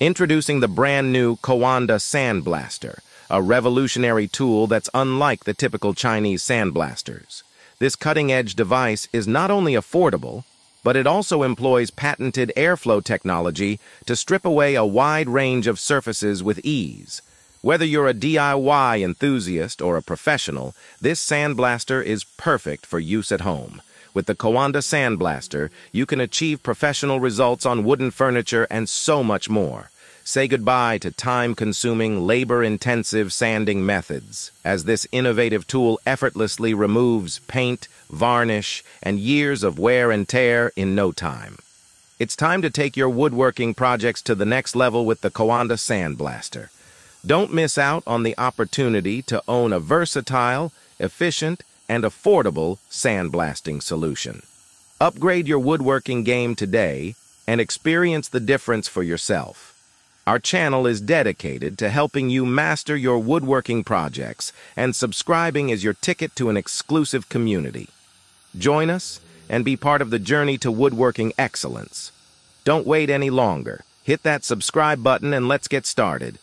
Introducing the brand new Coanda Sandblaster, a revolutionary tool that's unlike the typical Chinese sandblasters. This cutting-edge device is not only affordable, but it also employs patented airflow technology to strip away a wide range of surfaces with ease. Whether you're a DIY enthusiast or a professional, this Sandblaster is perfect for use at home. With the Coanda Sandblaster, you can achieve professional results on wooden furniture and so much more. Say goodbye to time-consuming, labor-intensive sanding methods, as this innovative tool effortlessly removes paint, varnish, and years of wear and tear in no time. It's time to take your woodworking projects to the next level with the Coanda Sandblaster. Don't miss out on the opportunity to own a versatile, efficient, and affordable sandblasting solution. Upgrade your woodworking game today and experience the difference for yourself. Our channel is dedicated to helping you master your woodworking projects, and subscribing is your ticket to an exclusive community. Join us and be part of the journey to woodworking excellence. Don't wait any longer. Hit that subscribe button and let's get started.